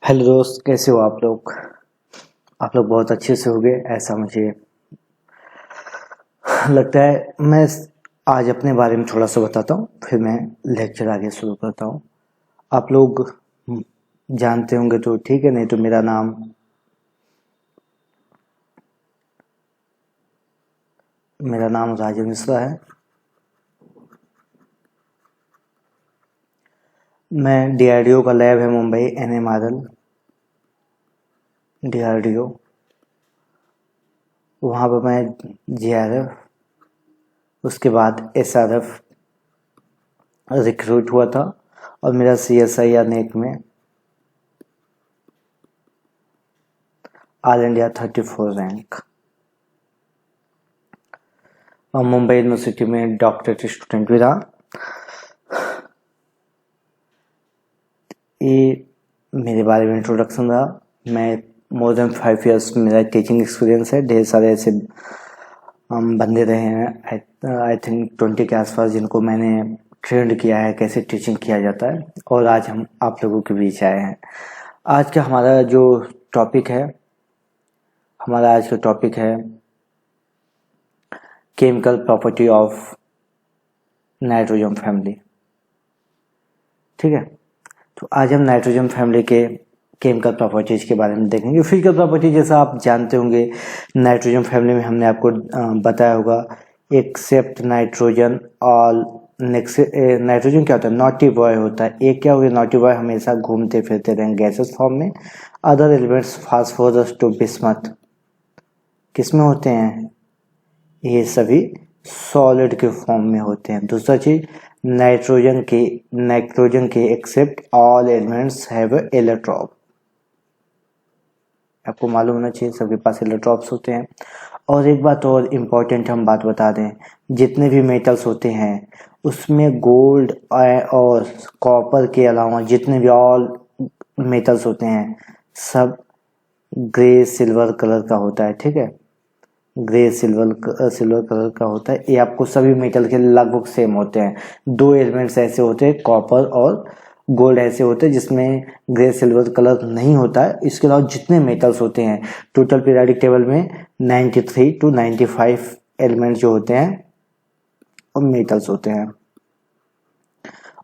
Hello दोस्त, कैसे हो आप लोग। आप लोग बहुत अच्छे से होंगे ऐसा मुझे लगता है। मैं आज अपने बारे में थोड़ा सा बताता हूँ, फिर मैं लेक्चर आगे शुरू करता हूँ। आप लोग जानते होंगे तो ठीक है, नहीं तो मेरा नाम राजीव मिश्रा है। मैं डीआरडीओ का लैब है मुंबई, NMRL डीआरडीओ, वहाँ पर मैं JRF, उसके बाद SRF रिक्रूट हुआ था और मेरा CSIR नेक में ऑल इंडिया 34 रैंक। और मुंबई यूनिवर्सिटी में डॉक्टरेट स्टूडेंट भी रहा। ये मेरे बारे में इंट्रोडक्शन रहा। मैं मोर देन 5 इयर्स मेरा टीचिंग एक्सपीरियंस है। ढेर सारे ऐसे बंदे रहे हैं, आई थिंक 20 के आसपास, जिनको मैंने ट्रेंड किया है कैसे टीचिंग किया जाता है, और आज हम आप लोगों के बीच आए हैं। आज का हमारा जो टॉपिक है, chemical property of nitrogen family. ठीक है, तो आज हम नाइट्रोजन फैमिली के केमिकल प्रॉपर्टीज के बारे में देखेंगे। फिजिकल प्रॉपर्टी जैसा आप जानते होंगे, नाइट्रोजन फैमिली में हमने आपको बताया होगा, एक्सेप्ट नाइट्रोजन ऑल। नाइट्रोजन क्या होता है? नॉटी बॉय होता है। एक क्या हो गया? नॉटी बॉय हमेशा घूमते फिरते रहेंगे गैसेस फॉर्म में। Other elements phosphorus to bismuth किस में होते हैं? ये सभी सॉलिड के फॉर्म में होते हैं। दूसरा चीज, नाइट्रोजन के except all elements have allotrope. आपको मालूम होना चाहिए सबके पास एलोट्रॉप्स होते हैं। और एक बात और इम्पोर्टेंट हम बात बता दें, जितने भी मेटल्स होते हैं उसमें गोल्ड और कॉपर के अलावा जितने भी ऑल मेटल्स होते हैं सब ग्रे सिल्वर कलर का होता है। ठीक है, ग्रे सिल्वर कलर का होता है। ये आपको सभी मेटल के लगभग सेम होते हैं। दो एलिमेंट्स ऐसे होते हैं, कॉपर और गोल्ड ऐसे होते हैं जिसमें ग्रे सिल्वर कलर नहीं होता है। इसके अलावा जितने मेटल्स होते हैं टोटल पीरियोडिक टेबल में 93 to 95 एलिमेंट जो होते हैं वो मेटल्स होते हैं,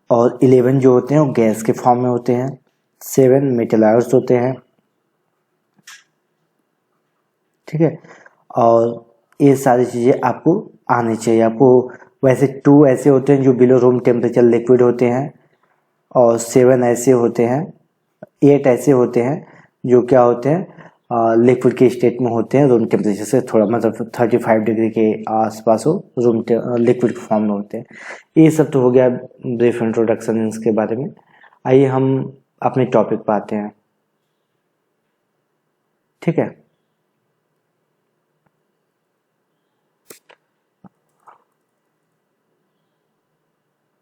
और 11 जो होते हैं वो गैस के फॉर्म में होते हैं। 7 मेटल आयंस होते हैं। ठीक है, और ये सारी चीज़ें आपको आनी चाहिए। आपको वैसे 2 ऐसे होते हैं जो बिलो रूम टेम्परेचर लिक्विड होते हैं, और 7 ऐसे होते हैं, 8 ऐसे होते हैं जो क्या होते हैं, लिक्विड के स्टेट में होते हैं, रूम टेम्परेचर से थोड़ा मतलब 35 डिग्री के आसपास हो, लिक्विड के फॉर्म में होते हैं। ये सब तो हो गया ब्रीफ इंट्रोडक्शन इसके बारे में। आइए हम अपने टॉपिक पर आते हैं। ठीक है,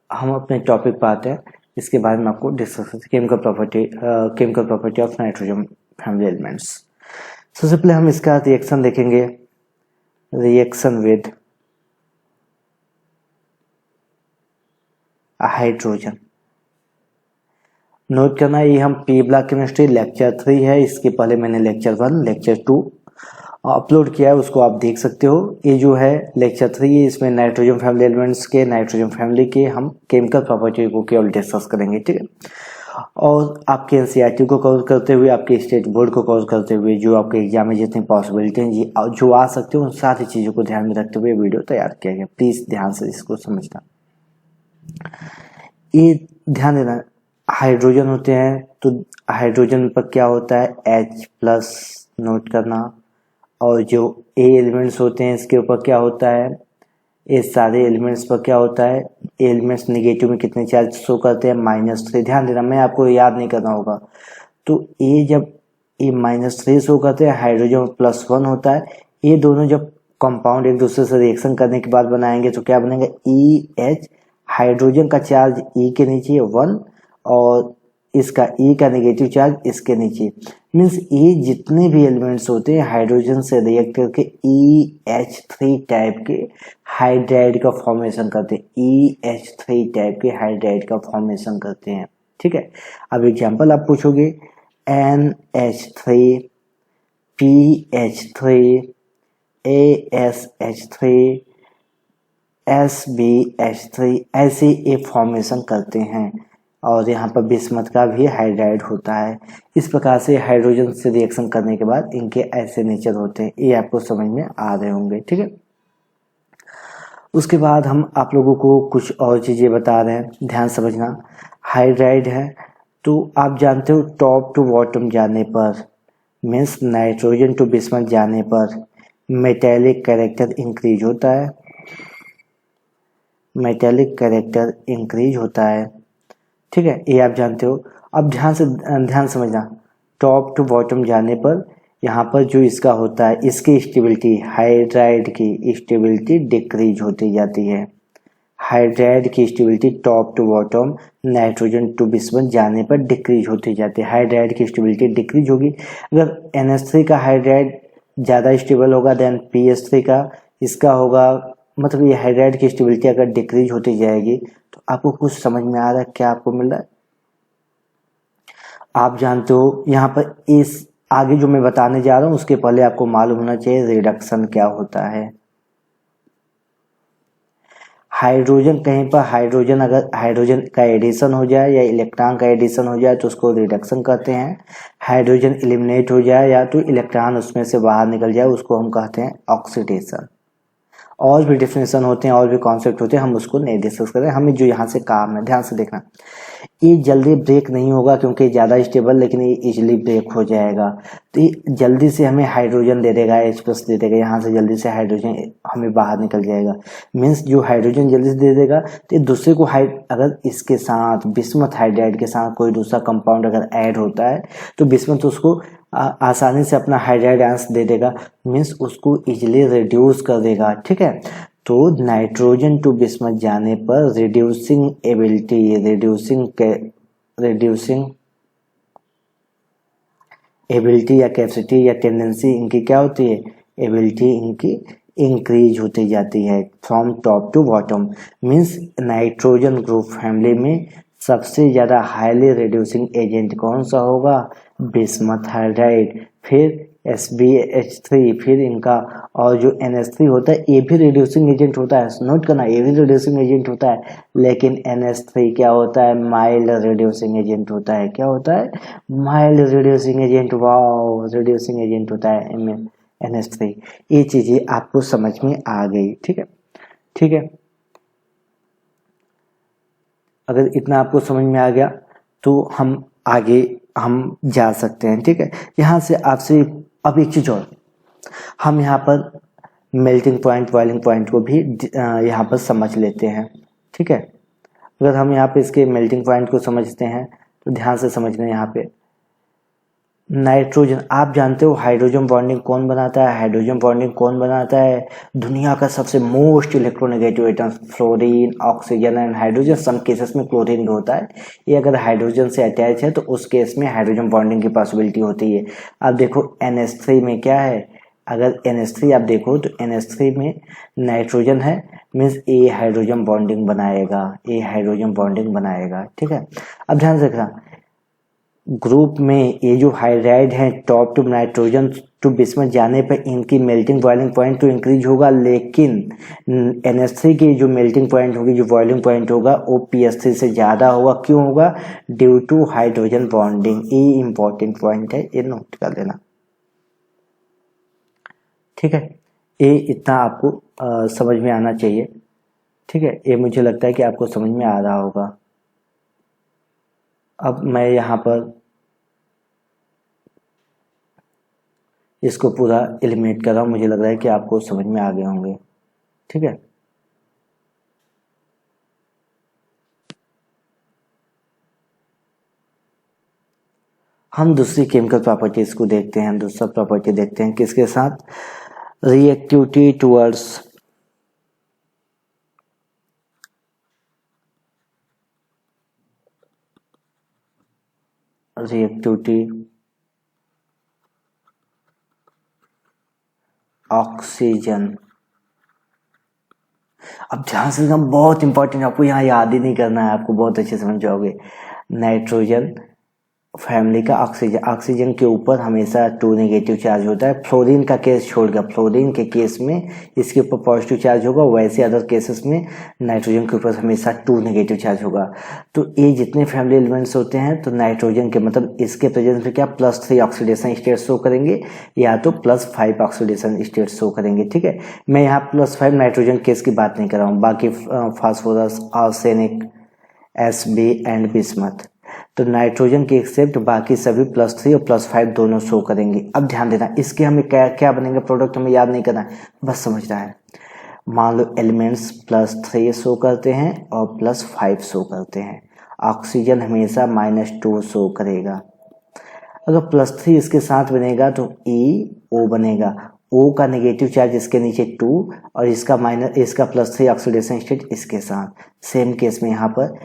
हम अपने टॉपिक पर आते हैं। इसके बारे में आपको डिस्कस करते हैं, chemical property of nitrogen family elements. सबसे पहले हम इसका रिएक्शन देखेंगे, रिएक्शन विद हाइड्रोजन। नोट करना, ये हम पी ब्लॉक केमिस्ट्री लेक्चर 3 है। इसके पहले मैंने लेक्चर 1 लेक्चर 2 अपलोड किया है, उसको आप देख सकते हो। ये जो है लेक्चर 3 है, इसमें नाइट्रोजन फैमिली एलिमेंट्स के, नाइट्रोजन फैमिली के हम केमिकल प्रॉपर्टी को केवल डिस्कस करेंगे। ठीक है, और आपके एनसीईआरटी को कवर करते हुए, आपके स्टेट बोर्ड को कवर करते हुए, जो आपके एग्जाम में जितनी पॉसिबिलिटी हैं जो आ सकते हो, उन सारी चीज़ों को ध्यान में रखते हुए वीडियो तैयार किया गया। प्लीज़ ध्यान से इसको समझना। ये ध्यान देना, हाइड्रोजन होते हैं तो हाइड्रोजन पर क्या होता है? H+ नोट करना। और जो ए एलिमेंट्स होते हैं इसके ऊपर क्या होता है? ये सारे एलिमेंट्स पर क्या होता है? एलिमेंट्स नेगेटिव में कितने चार्ज शो करते हैं? -3। ध्यान देना, मैं आपको याद नहीं करना होगा। तो ये जब ये -3 शो करते हैं, हाइड्रोजन +1 होता है। ये दोनों जब कंपाउंड एक दूसरे से रिएक्शन करने के बाद बनाएंगे तो क्या बनेगा? EH। हाइड्रोजन का चार्ज E के नीचे 1, और इसका E का नेगेटिव चार्ज इसके नीचे। मीन्स ये जितने भी एलिमेंट्स होते हैं हाइड्रोजन से रिएक्ट करके EH3 टाइप के हाइड्राइड का फॉर्मेशन करते हैं। EH3 टाइप के हाइड्राइड का फॉर्मेशन करते हैं। ठीक है, अब एग्जांपल आप पूछोगे NH3 PH3 ASH3 SBH3 ऐसे ये फॉर्मेशन करते हैं और यहाँ पर बिस्मथ का भी हाइड्राइड होता है। इस प्रकार से हाइड्रोजन से रिएक्शन करने के बाद इनके ऐसे नेचर होते हैं, ये आपको समझ में आ रहे होंगे। ठीक है, उसके बाद हम आप लोगों को कुछ और चीज़ें बता रहे हैं, ध्यान समझना। हाइड्राइड है तो आप जानते हो टॉप टू बॉटम जाने पर मीन्स नाइट्रोजन टू बिस्मथ जाने पर मेटेलिक कैरेक्टर इंक्रीज होता है, मेटेलिक कैरेक्टर इंक्रीज होता है। ठीक है, ये आप जानते हो। अब ध्यान समझना, टॉप टू बॉटम जाने पर यहाँ पर जो इसका होता है, इसकी स्टेबिलिटी, हाइड्राइड की स्टेबिलिटी डिक्रीज होती जाती है। हाइड्राइड की stability top to bottom nitrogen to bismuth जाने पर डिक्रीज होती जाती है। हाइड्राइड की स्टेबिलिटी डिक्रीज होगी। अगर NH3 का हाइड्राइड ज़्यादा स्टेबल होगा देन PH3 का इसका होगा, मतलब ये हाइड्राइड की स्टेबिलिटी अगर डिक्रीज होती जाएगी तो आपको कुछ समझ में आ रहा है क्या आपको मिल रहा है? आप जानते हो यहाँ पर इस आगे जो मैं बताने जा रहा हूँ उसके पहले आपको मालूम होना चाहिए रिडक्शन क्या होता है। हाइड्रोजन कहीं पर हाइड्रोजन अगर हाइड्रोजन का एडिशन हो जाए या इलेक्ट्रॉन का एडिशन हो जाए तो उसको रिडक्शन कहते हैं। हाइड्रोजन एलिमिनेट हो जाए या तो इलेक्ट्रॉन उसमें से बाहर निकल जाए उसको हम कहते हैं ऑक्सीडेशन। और भी डिफिनेशन होते हैं और भी कॉन्सेप्ट होते हैं, हम उसको नहीं डिस्कस करें। हमें जो यहाँ से काम है ध्यान से देखना, ये जल्दी ब्रेक नहीं होगा क्योंकि ज़्यादा स्टेबल, लेकिन ये इजीली ब्रेक हो जाएगा। तो ये जल्दी से हमें हाइड्रोजन दे देगा, H+ दे देगा, यहाँ से जल्दी से हाइड्रोजन हमें बाहर निकल जाएगा। मीन्स जो हाइड्रोजन जल्दी से दे देगा तो ये दूसरे को अगर इसके साथ बिस्मथ हाइड्राइड के साथ कोई दूसरा कंपाउंड अगर ऐड होता है तो बिस्मथ उसको आसानी से अपना हाइड्राइड आयंस दे देगा, मीन्स उसको इजीली रिड्यूस कर देगा। ठीक है, तो नाइट्रोजन टू बिस्मथ जाने पर रिड्यूसिंग एबिलिटी या कैपेसिटी या टेंडेंसी इनकी क्या होती है, एबिलिटी इनकी इंक्रीज होती जाती है from top to bottom. Means nitrogen group family में सबसे ज़्यादा हाईली रिड्यूसिंग एजेंट कौन सा होगा, बिस्मथ हाइड्राइड, फिर SbH3, फिर इनका और जो NH3 होता है ये भी रिड्यूसिंग एजेंट होता है। नोट करना, ये भी रिड्यूसिंग एजेंट होता है, लेकिन NH3 क्या होता है, माइल्ड रिड्यूसिंग एजेंट होता है। क्या होता है, mild reducing agent. Wow, reducing agent होता है NH3। ये चीजें आपको समझ में आ गई। ठीक है, ठीक है, अगर इतना आपको समझ में आ गया तो हम आगे हम जा सकते हैं। ठीक है, यहाँ से आपसे अब एक चीज और, हम यहाँ पर मेल्टिंग पॉइंट बॉइलिंग पॉइंट को भी यहाँ पर समझ लेते हैं। ठीक है, अगर हम यहाँ पे इसके मेल्टिंग पॉइंट को समझते हैं तो ध्यान से समझना। यहाँ पे नाइट्रोजन, आप जानते हो हाइड्रोजन बॉन्डिंग कौन बनाता है, हाइड्रोजन बॉन्डिंग कौन बनाता है, दुनिया का सबसे most electronegative atom fluorine, oxygen and hydrogen. Some cases में क्लोरीन भी होता है। ये अगर हाइड्रोजन से अटैच है तो उस केस में हाइड्रोजन बॉन्डिंग की पॉसिबिलिटी होती है। अब देखो NH3 में क्या है, अगर NH3 आप देखो तो NH3 में नाइट्रोजन है, मीन्स ए हाइड्रोजन बॉन्डिंग बनाएगा, ए हाइड्रोजन बॉन्डिंग बनाएगा। ठीक है, अब ध्यान से रखना, ग्रुप में ये जो हाइड्राइड है top to nitrogen to bismuth जाने पर इनकी मेल्टिंग बॉइलिंग पॉइंट तो इंक्रीज होगा, लेकिन NH3 की जो मेल्टिंग पॉइंट होगी, जो बॉइलिंग पॉइंट होगा वो PH3 से ज़्यादा होगा। क्यों होगा, ड्यू टू हाइड्रोजन बॉन्डिंग। ये इंपॉर्टेंट पॉइंट है, ये नोट कर लेना। ठीक है, ये इतना आपको समझ में आना चाहिए। ठीक है, ये मुझे लगता है कि आपको समझ में आ रहा होगा। अब मैं यहाँ पर इसको पूरा एलिमिनेट कर रहा हूँ, मुझे लग रहा है कि आपको समझ में आ गए होंगे। ठीक है, हम दूसरी केमिकल प्रॉपर्टीज को देखते हैं। दूसरा प्रॉपर्टी देखते हैं किसके साथ, रिएक्टिविटी टुवर्ड्स ऑक्सीजन। अब ध्यान से देखना, बहुत इंपॉर्टेंट, आपको यहाँ याद ही नहीं करना है, आपको बहुत अच्छे समझ जाओगे। नाइट्रोजन फैमिली का ऑक्सीजन के ऊपर हमेशा 2 नेगेटिव चार्ज होता है। फ्लोरीन का केस छोड़कर, फ्लोरीन के केस में इसके ऊपर पॉजिटिव चार्ज होगा, वैसे अदर केसेस में नाइट्रोजन के ऊपर हमेशा 2 नेगेटिव चार्ज होगा। तो ये जितने फैमिली एलिमेंट्स होते हैं तो नाइट्रोजन के मतलब इसके प्रेजेंस में क्या +3 ऑक्सीडेशन स्टेट शो करेंगे या तो +5 ऑक्सीडेशन स्टेट शो करेंगे। ठीक है, मैं यहाँ +5 नाइट्रोजन केस की बात नहीं कर रहा हूँ, बाकी phosphorus, arsenic, Sb and bismuth. तो नाइट्रोजन के एक्सेप्ट बाकी सभी +3 और +5 दोनों शो करेंगे। अब ध्यान देना, इसके हमें क्या क्या बनेंगे प्रोडक्ट, हमें याद नहीं करना है, बस समझना है। मान लो एलिमेंट्स +3 शो करते हैं और +5 शो करते हैं, ऑक्सीजन हमेशा -2 शो करेगा। अगर +3 इसके साथ बनेगा तो EO बनेगा, O का नेगेटिव चार्ज इसके नीचे 2 और इसका +3 ऑक्सीडेशन स्टेट इसके साथ। सेम केस में यहाँ पर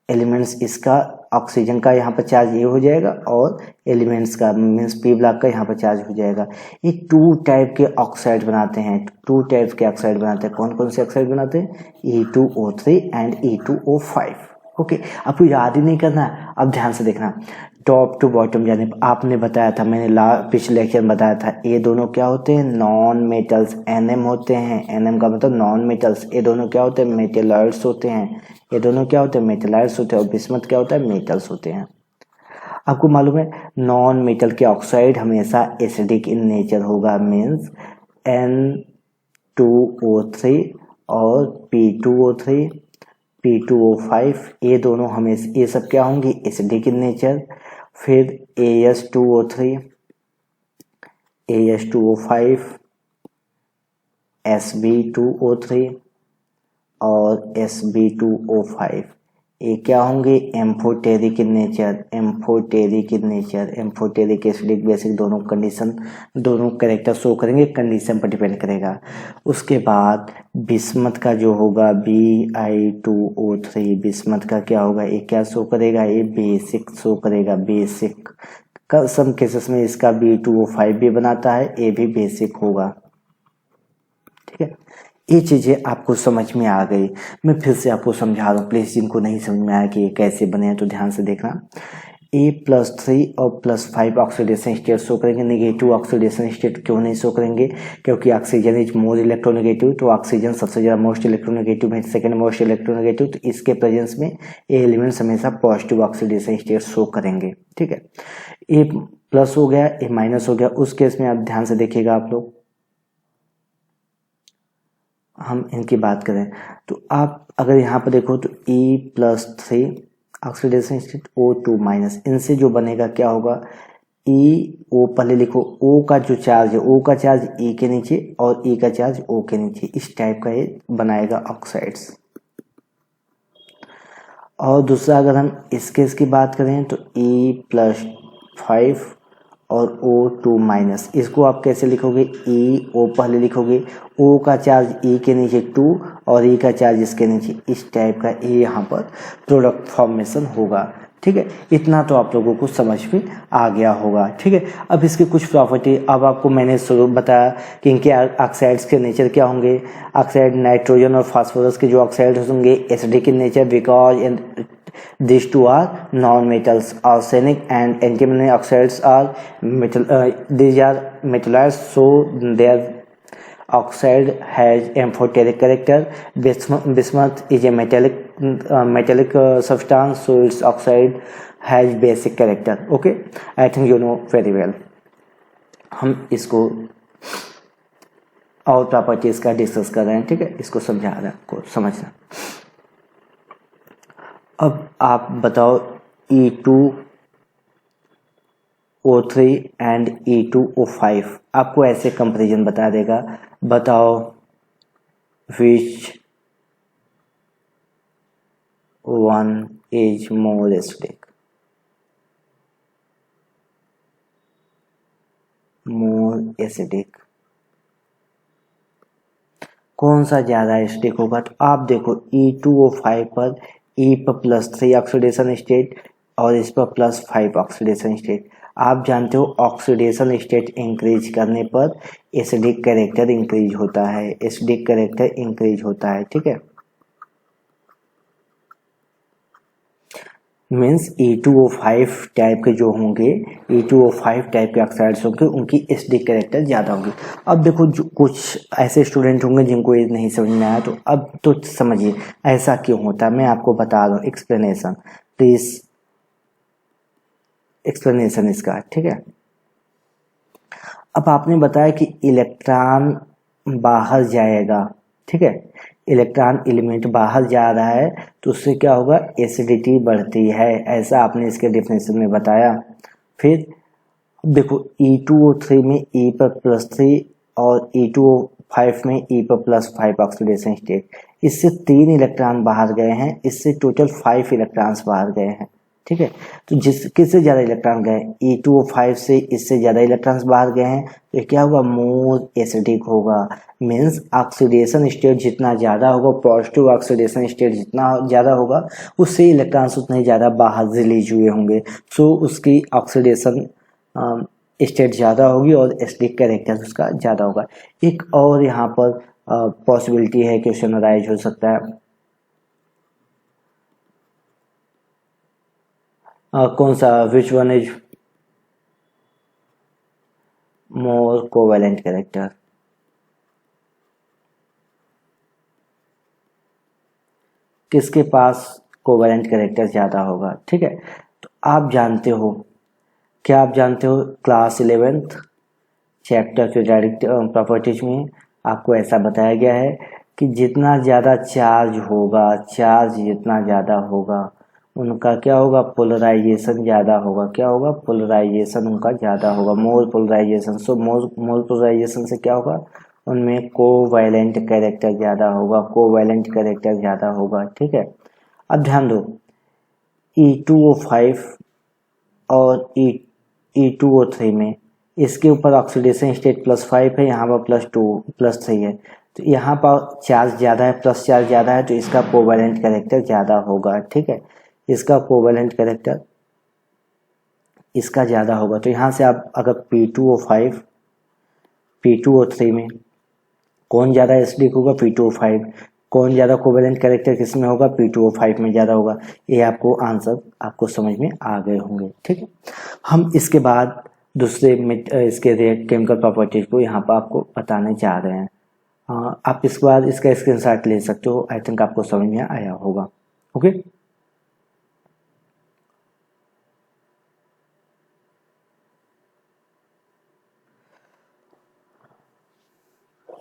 एलिमेंट्स इसका ऑक्सीजन का यहाँ पर चार्ज ये हो जाएगा और एलिमेंट्स का मीन्स पी ब्लॉक का यहाँ पर चार्ज हो जाएगा। ये 2 टाइप के ऑक्साइड बनाते हैं, 2 टाइप के ऑक्साइड बनाते हैं। कौन कौन से ऑक्साइड बनाते हैं? E2O3 and E2O5। ओके, आपको याद ही नहीं करना है, अब ध्यान से देखना, टॉप टू बॉटम यानी आपने बताया था, मैंने पिछले लेक्चर में बताया था, ये दोनों क्या होते हैं? नॉन मेटल्स, NM होते हैं। NM का मतलब नॉन मेटल्स। ये दोनों क्या होते हैं? मेटेलॉइड्स होते हैं। ये दोनों क्या होते हैं? मेटेलॉइड्स होते हैं। और बिस्मथ क्या होता है? मेटल्स होते हैं। आपको मालूम है नॉन मेटल के ऑक्साइड हमेशा एसिडिक इन नेचर होगा, मीन्स N2O3 और P2O3, P2O5, ये दोनों हमेशा, ये सब क्या होंगी? Acidic in nature. फिर AS2O3, AS2O5, Sb2O3 और Sb2O5, ये क्या होंगे? Amphoteric in nature. Amphoteric in nature, amphoteric acidic basic दोनों कंडीशन, दोनों कैरेक्टर शो करेंगे, कंडीशन पर डिपेंड करेगा। उसके बाद बिस्मथ का जो होगा Bi2O3, बिस्मथ का क्या होगा? ये क्या शो करेगा? ये बेसिक शो करेगा, बेसिक। सम केसेस में इसका B2O5 भी बनाता है, ये भी बेसिक होगा। ठीक है, ये चीज़ें आपको समझ में आ गई। मैं फिर से आपको समझा रहा हूँ, प्लीज़ जिनको नहीं समझ में आया कि ये कैसे बने हैं तो ध्यान से देखना। A+3 और +5 ऑक्सीडेशन स्टेट शो करेंगे, नेगेटिव ऑक्सीडेशन स्टेट क्यों नहीं शो करेंगे? क्योंकि ऑक्सीजन इज मोर इलेक्ट्रोनेगेटिव, तो ऑक्सीजन सबसे ज़्यादा मोस्ट इलेक्ट्रोनेगेटिव है, सेकेंड मोस्ट इलेक्ट्रोनेगेटिव, तो इसके प्रेजेंस में ये एलिमेंट्स हमेशा पॉजिटिव ऑक्सीडेशन स्टेट शो करेंगे। ठीक है, A+ हो गया, A- हो गया। उस केस में आप ध्यान से देखिएगा, आप लोग हम इनकी बात करें तो आप अगर यहाँ पर देखो तो E+3 ऑक्सीडेशन स्टेट O2-, इनसे जो बनेगा क्या होगा? O पहले लिखो, O का जो चार्ज है, O का चार्ज E के नीचे और E का चार्ज O के नीचे, इस टाइप का ये बनाएगा ऑक्साइड्स। और दूसरा अगर हम इस केस की बात करें तो E+5 और O2-, इसको आप कैसे लिखोगे? O पहले लिखोगे, O का चार्ज E के नीचे 2 और E का चार्ज इसके नीचे, इस टाइप का ये यहाँ पर प्रोडक्ट फॉर्मेशन होगा। ठीक है, इतना तो आप लोगों को समझ में आ गया होगा। ठीक है, अब इसके कुछ प्रॉपर्टी, अब आपको मैंने शुरू बताया कि इनके ऑक्साइड्स के नेचर क्या होंगे। ऑक्साइड नाइट्रोजन और फास्फोरस के जो ऑक्साइड्स होंगे acidic in nature because these two are non-metals. Arsenic and antimony oxides are metal. These are metallics, so their oxide has amphoteric character. Bismuth is a metallic substance, so its oxide has basic character. Okay, I think you know very well. हम इसको और properties का discuss कर रहे हैं। ठीक है, इसको समझा रहे हैं, आपको समझना। अब आप बताओ E2O3 एंड E2O5, आपको ऐसे कंपैरिजन बता देगा। बताओ which one is more acidic? More acidic कौन सा ज्यादा एसिडिक होगा? तो आप देखो E2O5 पर E पर +3 ऑक्सीडेशन स्टेट और इस पर +5 ऑक्सीडेशन स्टेट। आप जानते हो ऑक्सीडेशन स्टेट इंक्रीज करने पर एसिडिक कैरेक्टर इंक्रीज होता है, एसिडिक कैरेक्टर इंक्रीज होता है। ठीक है, मीन्स E2O5 टाइप के जो होंगे, E2O5 टाइप के ऑक्साइड्स होंगे, उनकी एसिडिक कैरेक्टर ज़्यादा होगी। अब देखो जो कुछ ऐसे स्टूडेंट होंगे जिनको ये नहीं समझ में आया, तो अब तो समझिए ऐसा क्यों होता है। मैं आपको बता रहा हूँ एक्सप्लेनेशन, प्लीज एक्सप्लेनेशन इसका, ठीक है। अब आपने बताया कि इलेक्ट्रॉन बाहर जाएगा, ठीक है, इलेक्ट्रॉन एलिमेंट बाहर जा रहा है तो उससे क्या होगा, एसिडिटी बढ़ती है, ऐसा आपने इसके डेफिनेशन में बताया। फिर देखो E2O3 में E पर +3 और E2O5 में E पर +5 ऑक्सीडेशन स्टेट, इससे 3 इलेक्ट्रॉन बाहर गए हैं, इससे टोटल 5 इलेक्ट्रॉन्स बाहर गए हैं, ठीक है। तो किससे ज़्यादा इलेक्ट्रॉन गए, E2O5 से इससे ज़्यादा इलेक्ट्रॉन्स बाहर गए हैं, तो क्या होगा, मोर एसिडिक होगा। मीन्स ऑक्सीडेशन स्टेट जितना ज़्यादा होगा, पॉजिटिव ऑक्सीडेशन स्टेट जितना ज़्यादा होगा, उससे इलेक्ट्रॉन्स उतने ज़्यादा बाहर रिलीज हुए होंगे, सो उसकी ऑक्सीडेशन स्टेट ज़्यादा होगी और एसिडिक कैरेक्टर उसका ज़्यादा होगा। एक और यहाँ पर पॉसिबिलिटी है, क्वेश्चन अराइज हो सकता है, कौन सा, which one is more covalent character, किसके पास कोवेलेंट कैरेक्टर ज़्यादा होगा, ठीक है। तो आप जानते हो, क्या आप जानते हो, class 11th chapter periodic properties में आपको ऐसा बताया गया है कि जितना ज़्यादा चार्ज होगा, चार्ज जितना ज़्यादा होगा उनका क्या होगा, पोलराइजेशन ज़्यादा होगा, क्या होगा, पोलराइजेशन उनका ज़्यादा होगा, मोर पोलराइजेशन। सो मोर पोलराइजेशन से क्या होगा, उनमें कोवैलेंट कैरेक्टर ज़्यादा होगा, कोवैलेंट कैरेक्टर ज़्यादा होगा, ठीक है। अब ध्यान दो, E2O5 और E2O3 में इसके ऊपर ऑक्सीडेशन स्टेट +5 है, यहाँ पर +2 +3 है, तो यहाँ पर चार्ज ज़्यादा है, प्लस चार्ज ज़्यादा है, तो इसका कोवैलेंट कैरेक्टर ज़्यादा होगा, ठीक है, इसका कोवैलेंट कैरेक्टर इसका ज़्यादा होगा। तो यहाँ से आप अगर P2O5 P2O3 में कौन ज़्यादा एसिडिक होगा, P2O5, कौन ज़्यादा कोवैलेंट कैरेक्टर किस में होगा, P2O5 में ज़्यादा होगा। ये आपको आंसर आपको समझ में आ गए होंगे, ठीक है। हम इसके बाद दूसरे इसके केमिकल प्रॉपर्टीज को यहाँ पर आपको बताने जा रहे हैं। आप इस बार इसका स्क्रीनशॉट ले सकते हो, आई थिंक आपको समझ में आया होगा, ओके।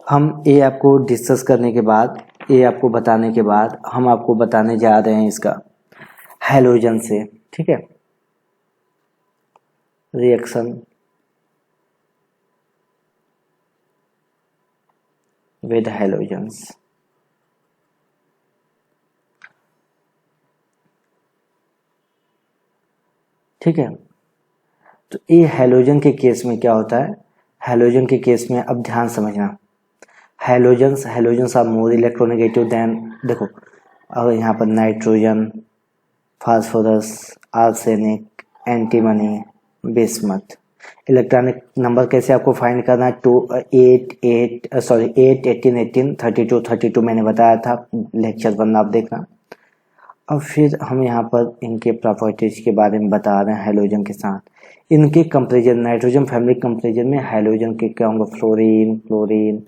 हम ये आपको डिस्कस करने के बाद, ये आपको बताने के बाद हम आपको बताने जा रहे हैं इसका हैलोजन से, ठीक है, रिएक्शन विद हैलोजन्स। ठीक है, तो ये हैलोजन के केस में क्या होता है, हैलोजन के केस में अब ध्यान समझना, halogens are more electronegative than, देखो अगर यहाँ पर nitrogen, phosphorus, arsenic, antimony, bismuth, electronic number कैसे आपको फाइंड करना है, 8 18 18 32 32 मैंने बताया था, लेक्चर 1 आप देखना। अब फिर हम यहाँ पर इनके प्रॉपर्टीज के बारे में बता रहे हैं हैलोजन के साथ, इनके कंपेरिजन, नाइट्रोजन फैमिली कंपेरिजन में हैलोजन के क्या होंगे, फ्लोरीन, क्लोरीन,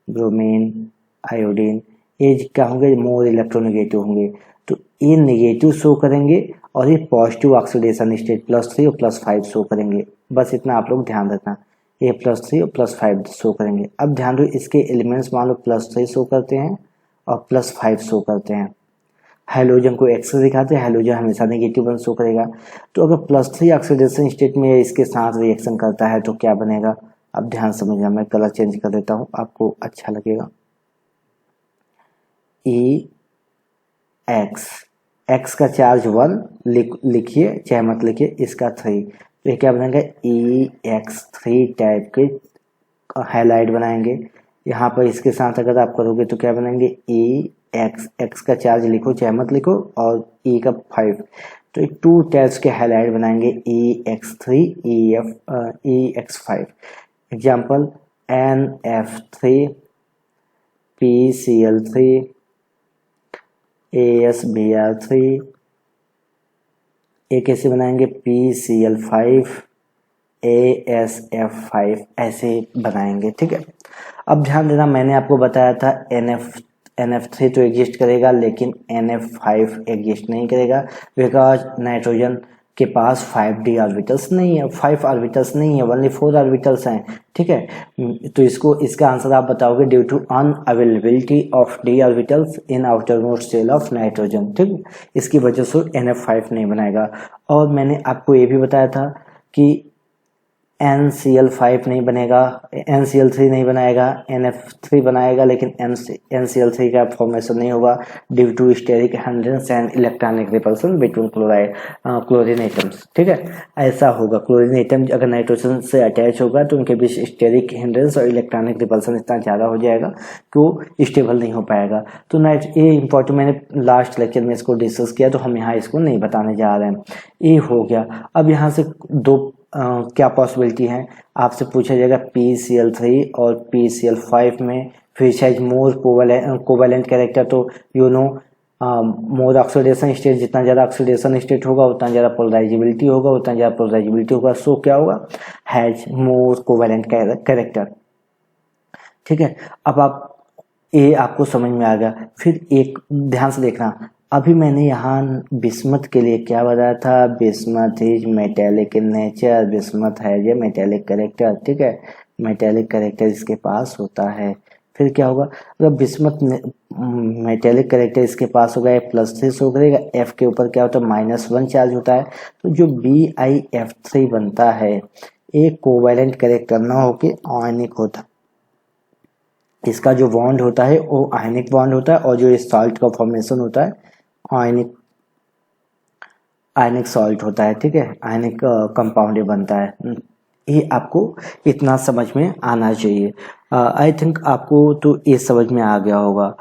ब्रोमीन, आयोडीन, ये क्या होंगे, मोर इलेक्ट्रोनेगेटिव होंगे। तो ये नेगेटिव शो करेंगे और ये पॉजिटिव ऑक्सीडेशन स्टेट +3 और +5 शो करेंगे, बस इतना आप लोग ध्यान रखना, ये +3 और +5 शो करेंगे। अब ध्यान दो, इसके एलिमेंट्स मान लो +3 शो करते हैं और +5 शो करते हैं, हैलोजन को एक्स दिखाते हैं, हैलोजन हमेशा नेगेटिव वन शो करेगा। तो अगर +3 ऑक्सीडेशन स्टेट में इसके साथ रिएक्शन करता है तो क्या बनेगा, अब ध्यान समझना, मैं कलर चेंज कर देता हूँ आपको अच्छा लगेगा। एक्स का चार्ज 1 लिखिए, चाहे मत लिखिए, इसका 3, तो ये क्या बनेगा, EX3 टाइप के हाईलाइट बनाएंगे। यहाँ पर इसके साथ अगर आप करोगे तो क्या बनाएंगे, एक्स का चार्ज लिखो चाहे मत लिखो, और E का 5, तो 2 टाइप्स के हाईलाइट बनाएंगे, EX3 EX5। Example NF3 PCl3 ASBr3 एक कैसे बनाएंगे, PCl5ASF5 ऐसे बनाएंगे, ठीक है। अब ध्यान देना, मैंने आपको बताया था NF3 तो एग्जिस्ट करेगा लेकिन NF5 एग्जिस्ट नहीं करेगा, बिकॉज नाइट्रोजन के पास 5d ऑर्बिटल्स नहीं है, 5 ऑर्बिटल्स नहीं है, ओनली 4 ऑर्बिटल्स हैं, ठीक है। तो इसका आंसर आप बताओगे due to unavailability of d orbitals in outer most shell of nitrogen, ठीक। इसकी वजह से NF5 नहीं बनाएगा। और मैंने आपको ये भी बताया था कि NCl5 नहीं बनेगा, NCl3 नहीं बनाएगा, NF3 बनाएगा लेकिन NCl3 का फॉर्मेशन नहीं होगा due to steric hindrance and electronic repulsion between chlorine atoms, ठीक है। ऐसा होगा, क्लोरीन एटम अगर नाइट्रोजन से अटैच होगा तो उनके बीच स्टेरिक हिंड्रेंस और इलेक्ट्रॉनिक रिपल्सन इतना ज़्यादा हो जाएगा कि वो स्टेबल नहीं हो पाएगा। तो ये इंपॉर्टेंट, मैंने लास्ट लेक्चर में इसको डिस्कस किया, तो हम यहाँ इसको नहीं बताने जा रहे हैं। ये हो गया। अब यहाँ से दो क्या पॉसिबिलिटी है, आपसे पूछा जाएगा PCl3 और PCl5 में फिर शायद मोर कोवेलेंट कैरेक्टर, तो you know more oxidation state, जितना ज़्यादा ऑक्सीडेशन स्टेट होगा उतना ज़्यादा पोलराइजेबिलिटी होगा, उतना ज़्यादा पोलराइजेबिलिटी होगा, सो क्या होगा, हैज मोर कोवेलेंट कैरेक्टर, ठीक है। अब आप ये आपको समझ में आ गया। फिर एक ध्यान से देखना, अभी मैंने यहाँ बिस्मथ के लिए क्या बताया था, bismuth is metallic in nature, bismuth है ये मेटेलिक कैरेक्टर, ठीक है, मेटेलिक कैरेक्टर इसके पास होता है। फिर क्या होगा, अगर बिस्मथ मेटेलिक कैरेक्टर इसके पास होगा, +3 शो करेगा, F के ऊपर क्या होता है, -1 चार्ज होता है, तो जो BiF3 बनता है एक कोवैलेंट कैरेक्टर ना होके आयनिक होता है। इसका जो बॉन्ड होता है वो आयनिक बॉन्ड होता है, और जो इस सॉल्ट का फॉर्मेशन होता है आयनिक सॉल्ट होता है, ठीक है, आयनिक कंपाउंड बनता है। ये आपको इतना समझ में आना चाहिए। आई थिंक आपको तो ये समझ में आ गया होगा,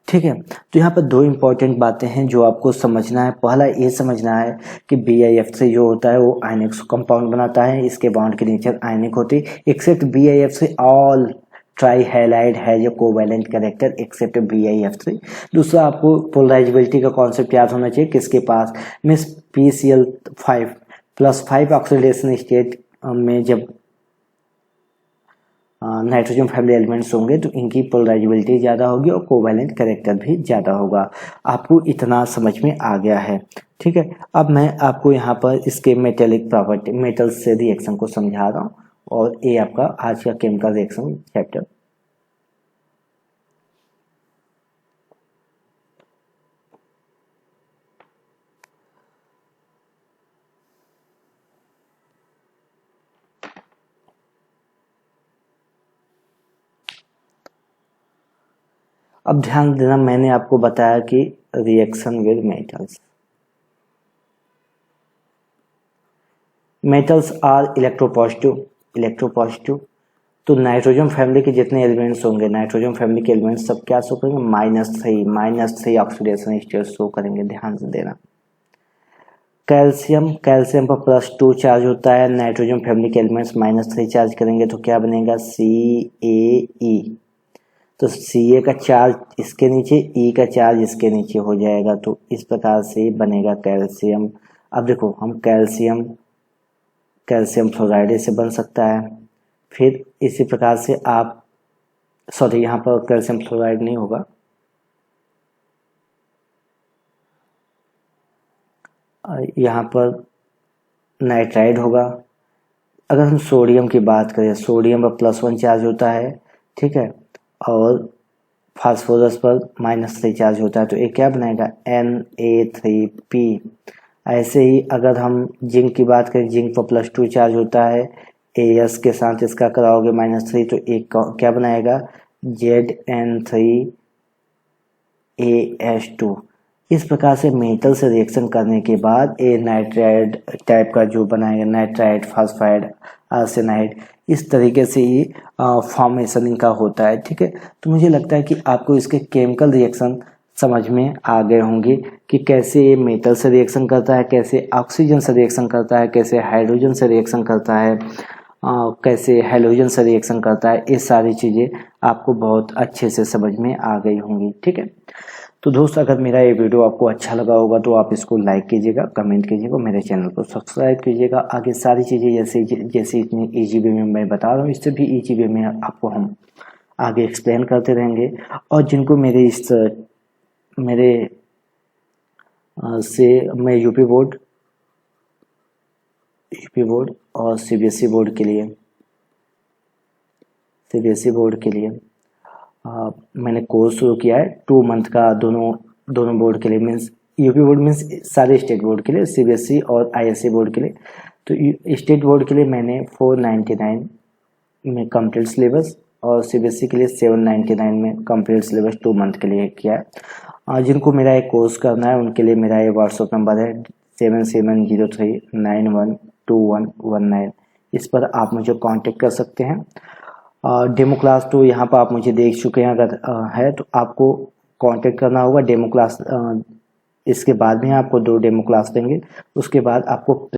ठीक है। तो यहाँ पर दो इम्पोर्टेंट बातें हैं जो आपको समझना है। पहला ये समझना है कि BiF3 जो होता है वो आयनिक कंपाउंड बनाता है, इसके बॉन्ड की नेचर आयनिक होती है, accept BiF3 all try halide है जो कोवैलेंट कैरेक्टर एक्सेप्ट BiF3। दूसरा, आपको पोलराइजेबिलिटी का कॉन्सेप्ट याद होना चाहिए, किसके पास, मीन्स PCl5 +5 ऑक्सीडेशन स्टेट में जब नाइट्रोजन फैमिली एलिमेंट्स होंगे तो इनकी पोलराइजेबिलिटी ज़्यादा होगी और कोवैलेंट कैरेक्टर भी ज़्यादा होगा। आपको इतना समझ में आ गया है, ठीक है। अब मैं आपको यहाँ पर इसके मेटेलिक प्रॉपर्टी, मेटल्स से रिएक्शन को समझा रहा हूँ, और ये आपका आज का केमिकल रिएक्शन चैप्टर। अब ध्यान देना, मैंने आपको बताया कि reaction with metals are electropositive. तो नाइट्रोजन फैमिली के जितने एलिमेंट्स होंगे, नाइट्रोजन फैमिली के एलिमेंट्स सब क्या शो करेंगे, -3 ऑक्सीडेशन स्टेट शो करेंगे। ध्यान से देना, कैल्शियम पर +2 चार्ज होता है, नाइट्रोजन फैमिली के एलिमेंट्स -3 चार्ज करेंगे तो क्या बनेगा, CaE। तो Ca का चार्ज इसके नीचे, E का चार्ज इसके नीचे हो जाएगा, तो इस प्रकार से बनेगा कैल्शियम। अब देखो, हम कैल्शियम फ्लोराइड से बन सकता है। फिर इसी प्रकार से आप, सॉरी यहाँ पर कैल्शियम फ्लोराइड नहीं होगा, यहाँ पर नाइट्राइड होगा। अगर हम सोडियम की बात करें, सोडियम पर +1 चार्ज होता है, ठीक है, और फास्फोरस पर -3 चार्ज होता है, तो ये क्या बनाएगा, Na3P। ऐसे ही अगर हम जिंक की बात करें, जिंक पर +2 चार्ज होता है, As के साथ इसका कराओगे -3, तो एक क्या बनाएगा, Zn3AH2। इस प्रकार से मेटल से रिएक्शन करने के बाद ये नाइट्राइड टाइप का जो बनाएगा, नाइट्राइड, फास्फाइड, आर्सेनाइड, इस तरीके से ही फॉर्मेशन इनका होता है, ठीक है। तो मुझे लगता है कि आपको इसके केमिकल रिएक्शन समझ में आ गए होंगे कि कैसे ये मेटल से रिएक्शन करता है, कैसे ऑक्सीजन से रिएक्शन करता है, कैसे हाइड्रोजन से रिएक्शन करता है, कैसे हैलोजन से रिएक्शन करता है। ये सारी चीज़ें आपको बहुत अच्छे से समझ में आ गई होंगी, ठीक है। तो दोस्त अगर मेरा ये वीडियो आपको अच्छा लगा होगा तो आप इसको लाइक कीजिएगा, कमेंट कीजिएगा, मेरे चैनल को सब्सक्राइब कीजिएगा। आगे सारी चीज़ें जैसे इतनी ईजी वे में मैं बता रहा हूँ, इससे भी ईजी वे में आपको हम आगे एक्सप्लेन करते रहेंगे। और जिनको मेरे से मैं यूपी बोर्ड और सीबीएसई बोर्ड के लिए मैंने कोर्स शुरू किया है 2 मंथ का, दोनों बोर्ड के लिए, मीन्स यूपी बोर्ड मीन्स सारे स्टेट बोर्ड के लिए, सीबीएसई और आईएससी बोर्ड के लिए। तो स्टेट बोर्ड के लिए मैंने 499 में कंप्लीट सिलेबस और सीबीएसई के लिए 799 में कंप्लीट सिलेबस 2 मंथ के लिए किया है। जिनको मेरा एक कोर्स करना है उनके लिए मेरा ये व्हाट्सअप नंबर है 7703912119। इस पर आप मुझे कांटेक्ट कर सकते हैं। डेमो क्लास तो यहाँ पर आप मुझे देख चुके हैं, अगर है तो आपको कांटेक्ट करना होगा। डेमो क्लास इसके बाद में आपको 2 डेमो क्लास देंगे, उसके बाद आपको